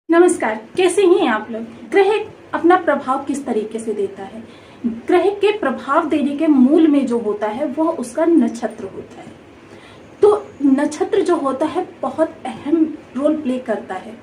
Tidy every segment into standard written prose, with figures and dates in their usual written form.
नमस्कार, कैसे हैं आप लोग। ग्रह अपना प्रभाव किस तरीके से देता है। ग्रह के प्रभाव देने के मूल में जो होता है वह उसका नक्षत्र होता है। तो नक्षत्र जो होता है बहुत अहम रोल प्ले करता है।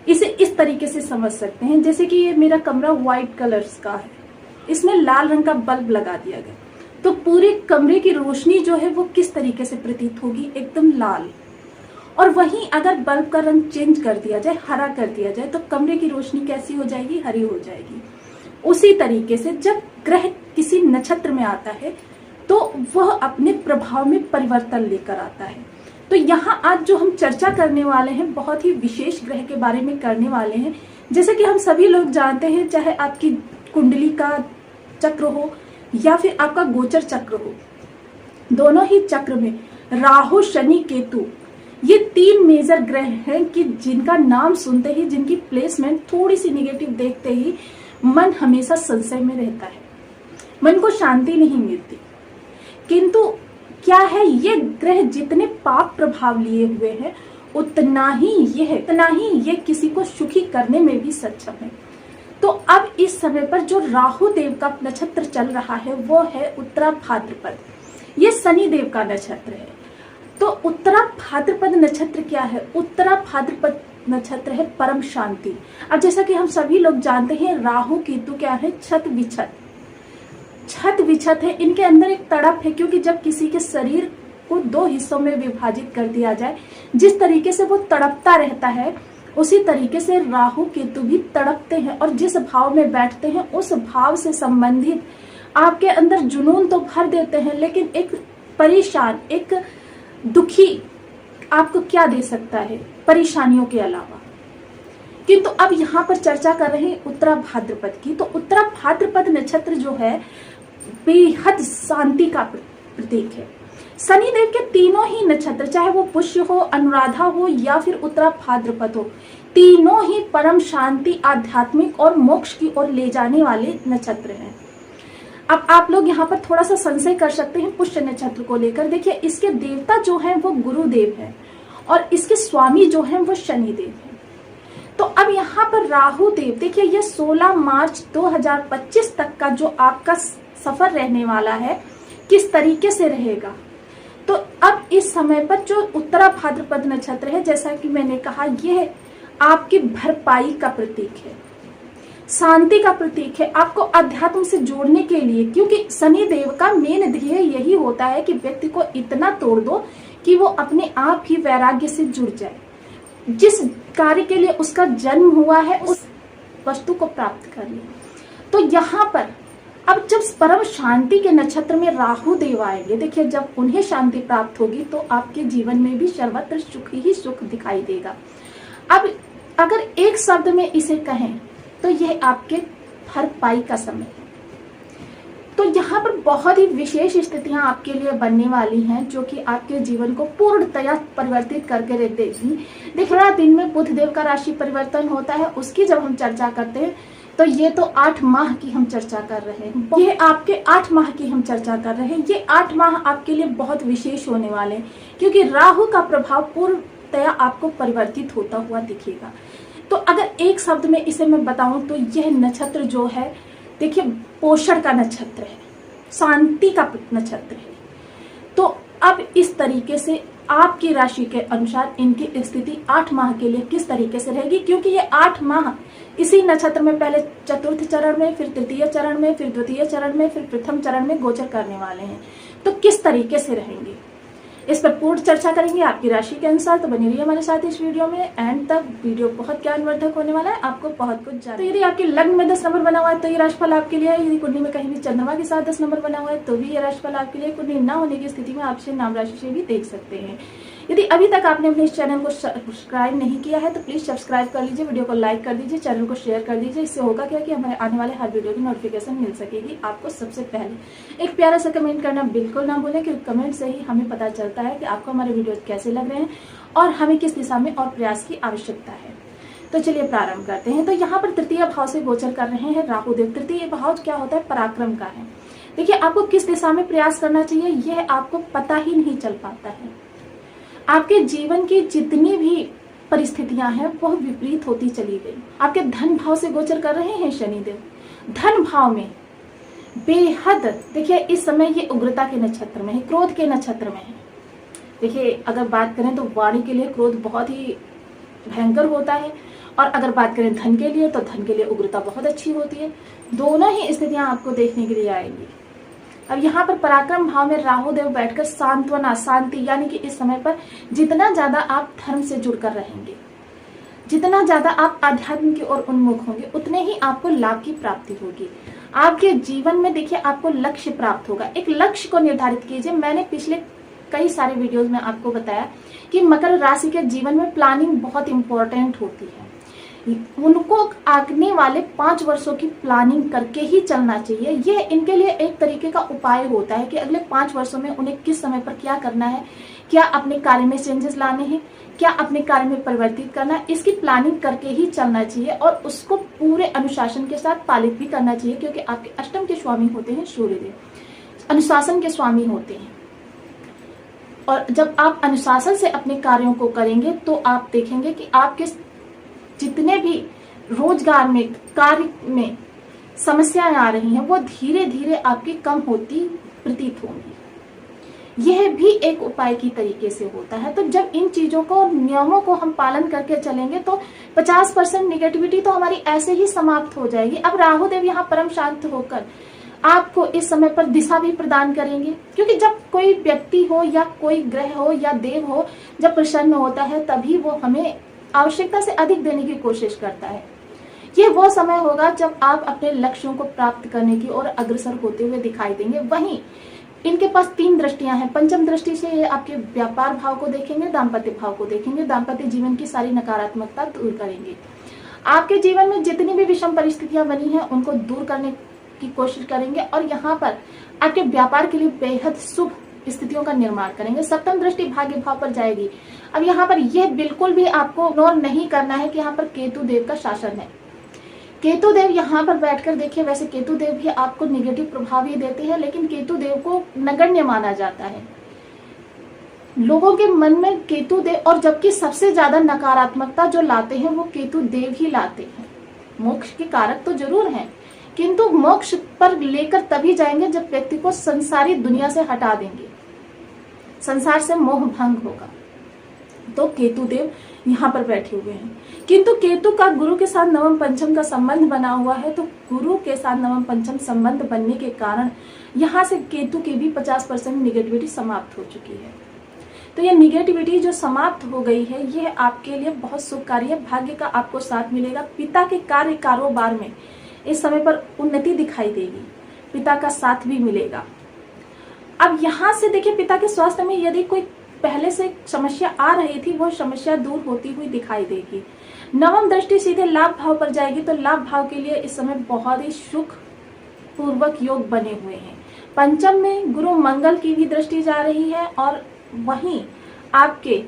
इसे इस तरीके से समझ सकते हैं, जैसे कि ये मेरा कमरा व्हाइट कलर्स का है, इसमें लाल रंग का बल्ब लगा दिया गया, तो पूरे कमरे की रोशनी जो है वो किस तरीके से प्रतीत होगी, एकदम लाल। और वहीं अगर बल्ब का रंग चेंज कर दिया जाए, हरा कर दिया जाए, तो कमरे की रोशनी कैसी हो जाएगी, हरी हो जाएगी। उसी तरीके से जब ग्रह किसी नक्षत्र में आता है तो वह अपने प्रभाव में परिवर्तन लेकर आता है। तो यहाँ आज जो हम चर्चा करने वाले हैं बहुत ही विशेष ग्रह के बारे में करने वाले हैं। जैसे कि हम सभी लोग जानते हैं, चाहे आपकी कुंडली का चक्र हो या फिर आपका गोचर चक्र हो, दोनों ही चक्र में राहु, शनि, केतु, ये तीन मेजर ग्रह हैं कि जिनका नाम सुनते ही, जिनकी प्लेसमेंट थोड़ी सी निगेटिव देखते ही मन हमेशा संशय में रहता है, मन को शांति नहीं मिलती। किंतु क्या है, ये ग्रह जितने पाप प्रभाव लिए हुए हैं उतना ही ये किसी को सुखी करने में भी सक्षम है। तो अब इस समय पर जो राहु देव का नक्षत्र चल रहा है वो है उत्तरा भाद्रपद। ये शनि देव का नक्षत्र है। तो उत्तरा भाद्रपद नक्षत्र क्या है? उत्तरा भाद्रपद नक्षत्र है परम शांति। अब जैसा कि हम सभी लोग जानते हैं, राहु केतु क्या है? छत विछत है। इनके अंदर एक तड़प है, क्योंकि जब किसी के शरीर को दो हिस्सों में विभाजित कर दिया जाए, जिस तरीके से वो तड़पता रहता है उसी तरीके से राहु केतु भी तड़पते हैं। और जिस भाव में बैठते हैं उस भाव से संबंधित आपके अंदर जुनून तो भर देते हैं, लेकिन एक परेशान, एक दुखी आपको क्या दे सकता है परेशानियों के अलावा। किंतु अब यहाँ पर चर्चा कर रहे हैं उत्तरा भाद्रपद की। तो उत्तरा भाद्रपद नक्षत्र जो है बेहद शांति का प्रतीक है। शनि देव के तीनों ही नक्षत्र, चाहे वो पुष्य हो, अनुराधा हो या फिर उत्तरा भाद्रपद हो, तीनों ही परम शांति, आध्यात्मिक और मोक्ष की ओर ले जाने वाले नक्षत्र हैं। अब आप लोग यहाँ पर थोड़ा सा संशय कर सकते हैं पुष्य नक्षत्र को लेकर। देखिए, इसके देवता जो हैं वो गुरुदेव हैं और इसके स्वामी जो हैं वो शनि देव हैं। तो अब यहाँ पर राहु देव, देखिए ये 16 मार्च 2025 तक का जो आपका सफर रहने वाला है किस तरीके से रहेगा। तो अब इस समय पर जो उत्तरा भाद्रपद नक्षत्र है, जैसा कि मैंने कहा, यह आपकी भरपाई का प्रतीक है, शांति का प्रतीक है, आपको अध्यात्म से जोड़ने के लिए। क्योंकि शनि देव का मेन ध्येय यही होता है कि व्यक्ति को इतना तोड़ दो कि वो अपने आप ही वैराग्य से जुड़ जाए, जिस कार्य के लिए उसका जन्म हुआ है उस वस्तु को प्राप्त कर ले। तो यहाँ पर अब जब परम शांति के नक्षत्र में राहु देव आएंगे, देखिए जब उन्हें शांति प्राप्त होगी तो आपके जीवन में भी सर्वत्र सुख ही सुख दिखाई देगा। अब अगर एक शब्द में इसे कहें तो यह आपके भरपाई का समय है। तो यहाँ पर बहुत ही विशेष स्थितियां आपके लिए बनने वाली हैं, जो कि आपके जीवन को पूर्णतया परिवर्तित करके रख देगी। देखिए, दिन में बुध देव का राशि परिवर्तन होता है, उसकी जब हम चर्चा करते हैं तो ये तो 8 माह की हम चर्चा कर रहे हैं। ये आपके 8 माह की हम चर्चा कर रहे हैं। ये 8 माह आपके लिए बहुत विशेष होने वाले हैं, क्योंकि राहु का प्रभाव पूर्णतया आपको परिवर्तित होता हुआ दिखेगा। तो अगर एक शब्द में इसे मैं बताऊं तो यह नक्षत्र जो है, देखिए पोषण का नक्षत्र है, शांति का नक्षत्र है। तो अब इस तरीके से आपकी राशि के अनुसार इनकी स्थिति 8 माह के लिए किस तरीके से रहेगी, क्योंकि ये 8 माह इसी नक्षत्र में पहले चतुर्थ चरण में, फिर तृतीय चरण में, फिर द्वितीय चरण में, फिर प्रथम चरण में गोचर करने वाले हैं। तो किस तरीके से रहेंगे इस पर पूर्ण चर्चा करेंगे आपकी राशि के अनुसार। तो बनी रहिए हमारे साथ इस वीडियो में, एंड तक वीडियो बहुत ज्ञानवर्धक होने वाला है, आपको बहुत कुछ जानना। तो यदि आपके लग्न में 10 नंबर बना हुआ है तो ये राशिफल आपके लिए है। यदि कुंडली में कहीं भी चंद्रमा के साथ 10 नंबर बना हुआ है तो भी ये राशिफल आपके लिए। कुंडली न होने की स्थिति में आपसे नाम राशि से भी देख सकते हैं। यदि अभी तक आपने अपने इस चैनल को सब्सक्राइब नहीं किया है तो प्लीज सब्सक्राइब कर लीजिए, वीडियो को लाइक कर दीजिए, चैनल को शेयर कर दीजिए। इससे होगा क्या कि हमारे आने वाले हर वीडियो की नोटिफिकेशन मिल सकेगी आपको सबसे पहले। एक प्यारा सा कमेंट करना बिल्कुल ना भूलें, क्योंकि कमेंट से ही हमें पता चलता है कि आपको हमारे वीडियो कैसे लग रहे हैं और हमें किस दिशा में और प्रयास की आवश्यकता है। तो चलिए प्रारंभ करते हैं। तो यहाँ पर तृतीय भाव से गोचर कर रहे हैं राहु देव। तृतीय भाव क्या होता है? पराक्रम का है। देखिए, आपको किस दिशा में प्रयास करना चाहिए यह आपको पता ही नहीं चल पाता है। आपके जीवन की जितनी भी परिस्थितियां हैं वह विपरीत होती चली गई। आपके धन भाव से गोचर कर रहे हैं शनिदेव। धन भाव में बेहद देखिए इस समय ये उग्रता के नक्षत्र में है, क्रोध के नक्षत्र में है। देखिए अगर बात करें तो वाणी के लिए क्रोध बहुत ही भयंकर होता है, और अगर बात करें धन के लिए तो धन के लिए उग्रता बहुत अच्छी होती है। दोनों ही स्थितियां आपको देखने के लिए आएंगी। अब यहाँ पर पराक्रम भाव में राहु देव बैठकर सांत्वना, शांति, यानी कि इस समय पर जितना ज्यादा आप धर्म से जुड़कर रहेंगे, जितना ज्यादा आप आध्यात्म की ओर उन्मुख होंगे, उतने ही आपको लाभ की प्राप्ति होगी। आपके जीवन में देखिए आपको लक्ष्य प्राप्त होगा। एक लक्ष्य को निर्धारित कीजिए। मैंने पिछले कई सारे वीडियोस में आपको बताया कि मकर राशि के जीवन में प्लानिंग बहुत इंपॉर्टेंट होती है। उनको आगने वाले 5 वर्षों की प्लानिंग करके ही चलना चाहिए। यह इनके लिए एक तरीके का उपाय होता है कि अगले 5 वर्षों में उन्हें किस समय पर क्या करना है, क्या अपने कार्य में चेंजेस लाने हैं, क्या अपने कार्य में परिवर्तित करना है, इसकी प्लानिंग करके ही चलना चाहिए और उसको पूरे अनुशासन के साथ पालित भी करना चाहिए, क्योंकि आपके अष्टम के स्वामी होते हैं सूर्यदेव, अनुशासन के स्वामी होते हैं। और जब आप अनुशासन से अपने कार्यों को करेंगे तो आप देखेंगे कि आपके जितने भी रोजगार में, कार्य में समस्याएं आ रही हैं वो धीरे धीरे आपकी कम होती प्रतीत होंगी। यह भी एक उपाय की तरीके से होता है। तो जब इन चीजों को, नियमों को हम पालन करके चलेंगे तो 50% निगेटिविटी तो हमारी ऐसे ही समाप्त हो जाएगी। अब राहु देव यहाँ परम शांत होकर आपको इस समय पर दिशा भी प्रदान करेंगे, क्योंकि जब कोई व्यक्ति हो या कोई ग्रह हो या देव हो जब प्रसन्न होता है तभी वो हमें आवश्यकता से अधिक देने की कोशिश करता है। ये वो समय होगा जब आप अपने लक्ष्यों को प्राप्त करने की ओर अग्रसर होते हुए दिखाई देंगे। वहीं इनके पास 3 दृष्टियां हैं। पंचम दृष्टि से ये आपके व्यापार भाव को देखेंगे, दाम्पत्य भाव को देखेंगे, दाम्पत्य जीवन की सारी नकारात्मकता दूर करेंगे। आपके जीवन में जितनी भी विषम परिस्थितियां बनी हैं उनको दूर करने की कोशिश करेंगे और यहाँ पर आपके व्यापार के लिए बेहद शुभ स्थितियों का निर्माण करेंगे। सप्तम दृष्टि भाग्य भाव पर जाएगी। अब यहाँ पर यह बिल्कुल भी आपको इग्नोर नहीं करना है कि यहाँ पर केतु देव का शासन है। केतु देव यहाँ पर बैठकर देखिए, वैसे केतु देव भी आपको निगेटिव प्रभाव ही देते हैं, लेकिन केतु देव को नगण्य माना जाता है लोगों के मन में। केतु देव, और जबकि सबसे ज्यादा नकारात्मकता जो लाते हैं वो केतु देव ही लाते हैं। मोक्ष के कारक तो जरूर हैं, किंतु मोक्ष पर लेकर तभी जाएंगे जब व्यक्ति को संसारी दुनिया से हटा देंगे, संसार से मोह भंग होगा। तो केतु देव यहाँ पर बैठे हुए हैं, किंतु केतु का गुरु के साथ नवम पंचम का संबंध बना हुआ है। तो गुरु के साथ नवम पंचम संबंध बनने के कारण यहाँ से केतु की भी 50% निगेटिविटी समाप्त हो चुकी है। तो ये निगेटिविटी जो समाप्त हो गई है यह आपके लिए बहुत शुभकारी है। भाग्य का आपको साथ मिलेगा। पिता के कार्य कारोबार में इस समय पर उन्नति दिखाई देगी, पिता का साथ भी मिलेगा। अब यहाँ से देखिए, पिता के स्वास्थ्य में यदि कोई पहले से समस्या आ रही थी वो समस्या दूर होती हुई दिखाई देगी। नवम दृष्टि सीधे लाभ भाव पर जाएगी, तो लाभ भाव के लिए इस समय बहुत ही सुख पूर्वक योग बने हुए हैं। पंचम में गुरु मंगल की भी दृष्टि जा रही है और वहीं आपके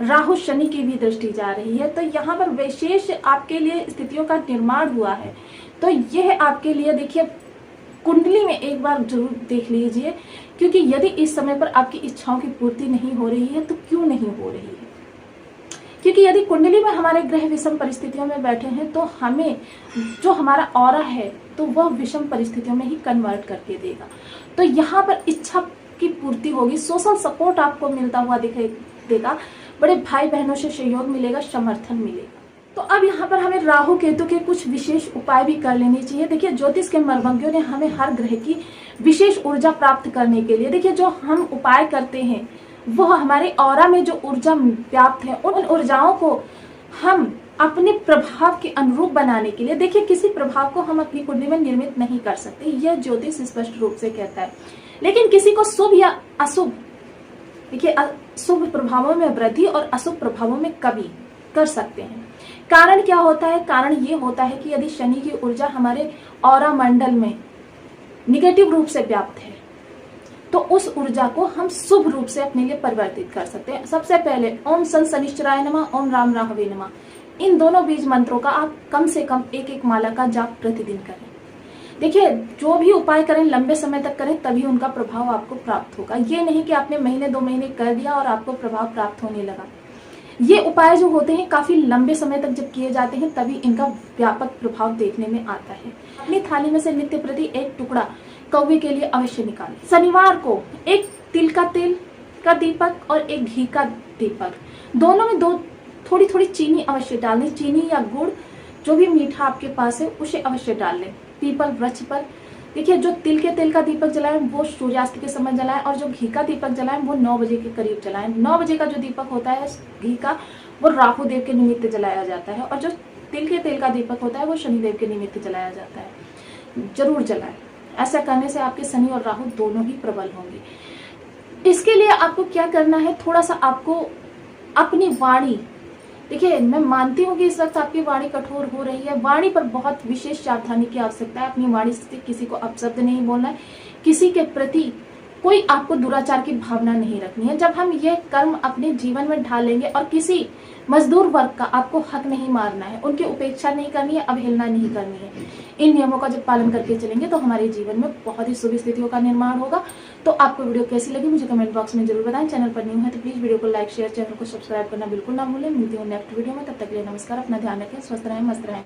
राहु शनि की भी दृष्टि जा रही है। तो यहाँ पर विशेष आपके लिए स्थितियों का निर्माण हुआ है। तो यह आपके लिए देखिए कुंडली में एक बार जरूर देख लीजिए, क्योंकि यदि इस समय पर आपकी इच्छाओं की पूर्ति नहीं हो रही है तो क्यों नहीं हो रही है, क्योंकि यदि कुंडली में हमारे ग्रह विषम परिस्थितियों में बैठे हैं तो हमें जो हमारा ऑरा है तो वह विषम परिस्थितियों में ही कन्वर्ट करके देगा। तो यहाँ पर इच्छा की पूर्ति होगी, सोशल सपोर्ट आपको मिलता हुआ दिखाई देगा, बड़े भाई बहनों से सहयोग मिलेगा, समर्थन मिलेगा। तो अब यहाँ पर हमें राहु केतु के कुछ विशेष उपाय भी कर लेने चाहिए। देखिए ज्योतिष के मर्मज्ञों ने हमें हर ग्रह की विशेष ऊर्जा प्राप्त करने के लिए देखिए जो हम उपाय करते हैं वह हमारे ऑरा में जो ऊर्जा व्याप्त है उन ऊर्जाओं को हम अपने प्रभाव के अनुरूप बनाने के लिए, देखिए किसी प्रभाव को हम अपनी कुंडली में निर्मित नहीं कर सकते, यह ज्योतिष स्पष्ट रूप से कहता है। लेकिन किसी को शुभ या अशुभ, देखिए शुभ प्रभावों में वृद्धि और अशुभ प्रभावों में कमी कर सकते हैं। कारण क्या होता है? कारण ये होता है कि यदि शनि की ऊर्जा हमारे ऑरा मंडल में निगेटिव रूप से व्याप्त है तो उस ऊर्जा को हम शुभ रूप से अपने लिए परिवर्तित कर सकते हैं। सबसे पहले ओम सन शनिश्चराय नमः, ओम राम राहवे नमः, इन दोनों बीज मंत्रों का आप कम से कम 1-1 माला का जाप प्रतिदिन करें। देखिए जो भी उपाय करें लंबे समय तक करें तभी उनका प्रभाव आपको प्राप्त होगा। ये नहीं कि आपने महीने 2 महीने कर दिया और आपको प्रभाव प्राप्त होने लगा। ये उपाय जो होते हैं काफी लंबे समय तक जब किए जाते हैं तभी इनका व्यापक प्रभाव देखने में आता है। अपनी थाली में से नित्य प्रति एक टुकड़ा कौवे के लिए अवश्य निकालें। शनिवार को एक तिल का दीपक और एक घी का दीपक, दोनों में थोड़ी थोड़ी चीनी अवश्य डाल लें। चीनी या गुड़ जो भी मीठा आपके पास है उसे अवश्य डाल लें। पीपल वृक्ष पर देखिए, जो तिल के तेल का दीपक जलाएं वो सूर्यास्त के समय जलाएं, और जो घी का दीपक जलाएं वो 9 बजे के करीब जलाएं। 9 बजे का जो दीपक होता है घी का, वो राहु देव के निमित्त जलाया जाता है, और जो तिल के तेल का दीपक होता है वो शनिदेव के निमित्त जलाया जाता है। जरूर जलाएं। ऐसा करने से आपके शनि और राहु दोनों ही प्रबल होंगे। इसके लिए आपको क्या करना है, थोड़ा सा आपको अपनी वाणी, देखिए मैं मानती हूँ कि इस वक्त आपकी वाणी कठोर हो रही है, वाणी पर बहुत विशेष सावधानी की आवश्यकता है। अपनी वाणी से किसी को अपशब्द नहीं बोलना है, किसी के प्रति कोई आपको दुराचार की भावना नहीं रखनी है। जब हम ये कर्म अपने जीवन में ढालेंगे, और किसी मजदूर वर्ग का आपको हक नहीं मारना है, उनकी उपेक्षा नहीं करनी है, अवहेलना नहीं करनी है। इन नियमों का जब पालन करके चलेंगे तो हमारे जीवन में बहुत ही शुभ स्थितियों का निर्माण होगा। तो आपको वीडियो कैसी लगी मुझे कमेंट बॉक्स में जरूर बताएं। चैनल पर न्यू है तो प्लीज वीडियो को लाइक शेयर, चैनल को सब्सक्राइब करना बिल्कुल ना भूलें। मिलती हूँ नेक्स्ट वीडियो में, तब तक के लिए नमस्कार। अपना ध्यान रखें, स्वस्थ रहें, मस्त रहें।